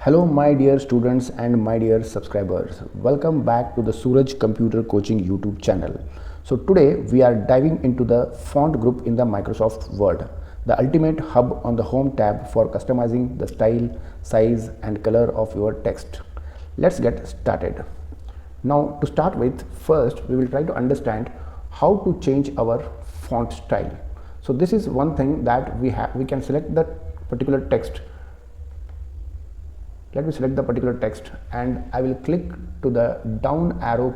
Hello my dear students and my dear subscribers. Welcome back to the Suraj Computer Coaching YouTube channel. So today we are diving into the font group in the Microsoft Word, the ultimate hub on the home tab for customizing the style, size and color of your text. Let's get started. Now to start with, first we will try to understand how to change our font style. So this is one thing that we can select the particular text. Let me select the particular text and I will click to the down arrow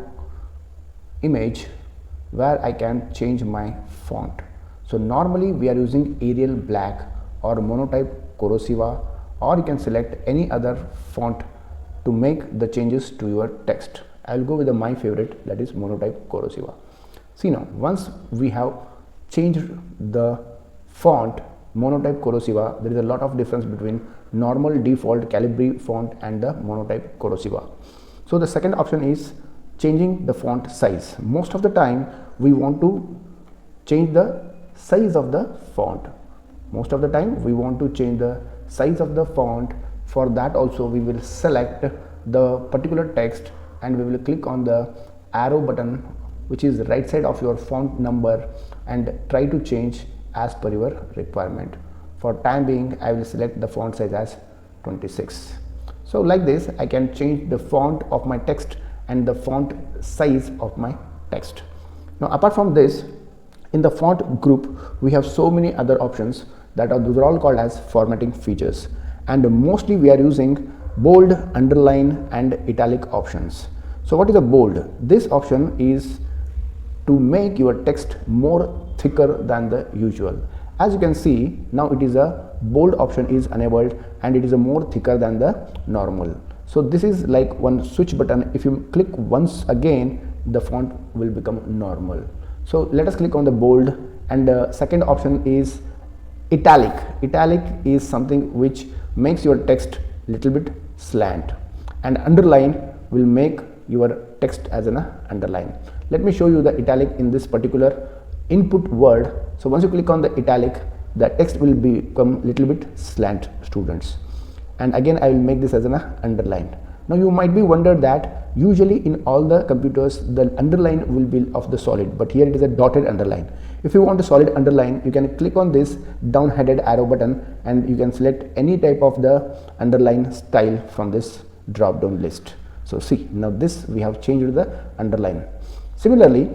image where I can change my font. So normally we are using Arial Black or Monotype Corsiva, or you can select any other font to make the changes to your text. I will go with my favorite, that is Monotype Corsiva. See now, once we have changed the font Monotype Corsiva, there is a lot of difference between normal default Calibri font and the Monotype Corsiva. So the second option is changing the font size. Most of the time we want to change the size of the font. Most of the time we want to change the size of the font. For that also we will select the particular text and we will click on the arrow button which is right side of your font number and try to change as per your requirement. For time being I will select the font size as 26. So like this I can change the font of my text and the font size of my text. Now apart from this, in the font group we have so many other options those are all called as formatting features, and mostly we are using bold, underline and italic options. So what is a bold? This option is to make your text more thicker than the usual. As you can see now, it is a bold option is enabled and it is a more thicker than the normal. So this is like one switch button. If you click once again, the font will become normal. So let us click on the bold, and the second option is italic. Italic is something which makes your text little bit slant, and underline will make your text as an underline. Let me show you the italic in this particular input word. So once you click on the italic, the text will become little bit slant, students, and again I will make this as an underline. Now you might be wondered that usually in all the computers the underline will be of the solid, but here it is a dotted underline. If you want a solid underline, you can click on this down headed arrow button and you can select any type of the underline style from this drop down list. So see, now this we have changed the underline. Similarly,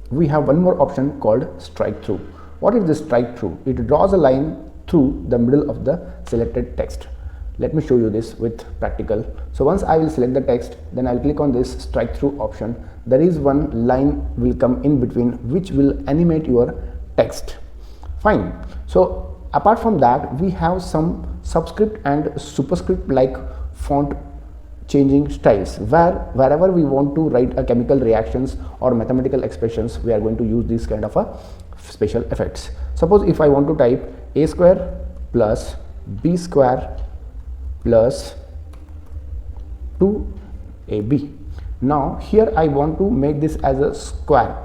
we have one more option called strike through. What is this strike through? It draws a line through the middle of the selected text. Let me show you this with practical. So once I will select the text, then I will click on this strike through option. There is one line will come in between which will animate your text. Fine. So apart from that, we have some subscript and superscript like font changing styles, wherever we want to write a chemical reactions or mathematical expressions, we are going to use this kind of a special effects. Suppose if I want to type a square plus b square plus 2ab. Now here I want to make this as a square,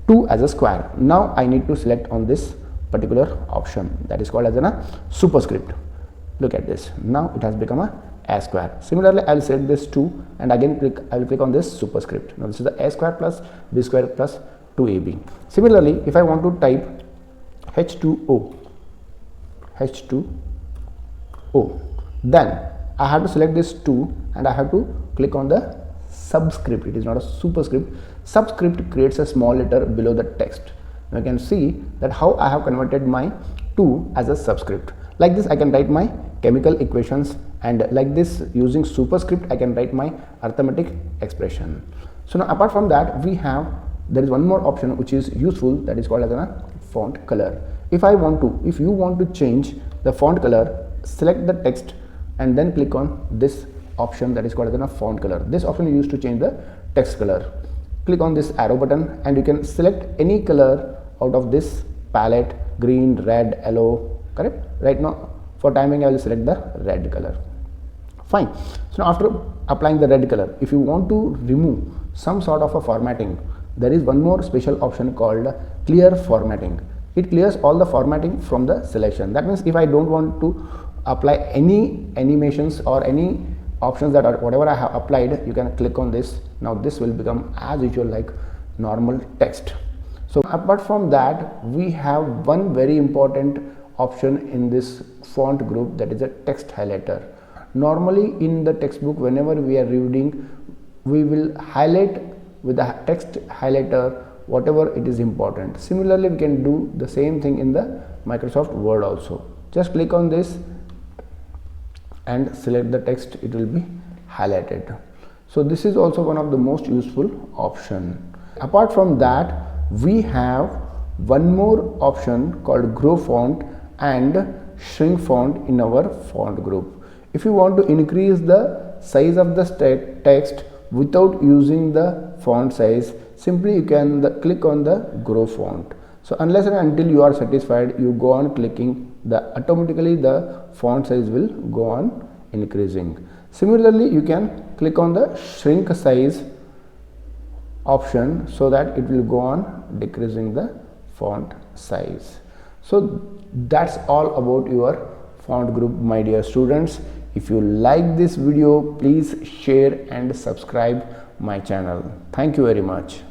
2 as a square. Now I need to select on this particular option that is called as a superscript. Look at this. Now it has become a square. Similarly, I will select this 2 and again I will click on this superscript. Now this is the a square plus b square plus 2ab. Similarly, if I want to type H2O, then I have to select this 2 and I have to click on the subscript. It is not a superscript. Subscript creates a small letter below the text. Now you can see that how I have converted my 2 as a subscript. Like this I can write my chemical equations, and like this using superscript I can write my arithmetic expression. So now apart from that, there is one more option which is useful, that is called as a font color. If you want to change the font color, select the text and then click on this option that is called as a font color. This option is used to change the text color. Click on this arrow button and you can select any color out of this palette: green, red, yellow. Correct? Right now for timing I will select the red color. Fine. So now after applying the red color, if you want to remove some sort of a formatting, there is one more special option called clear formatting. It clears all the formatting from the selection. That means if I don't want to apply any animations or any options that are whatever I have applied, you can click on this. Now this will become as usual like normal text. So apart from that, we have one very important option in this font group, that is a text highlighter. Normally in the textbook, whenever we are reading, we will highlight with the text highlighter whatever it is important. Similarly, we can do the same thing in the Microsoft Word also. Just click on this and select the text, it will be highlighted. So this is also one of the most useful option. Apart from that, we have one more option called grow font and shrink font in our font group. If you want to increase the size of the text without using the font size, simply you can click on the grow font. So unless and until you are satisfied, you go on clicking, automatically the font size will go on increasing. Similarly, you can click on the shrink size option so that it will go on decreasing the font size. So that's all about your font group, my dear students. If you like this video, please share and subscribe my channel. Thank you very much.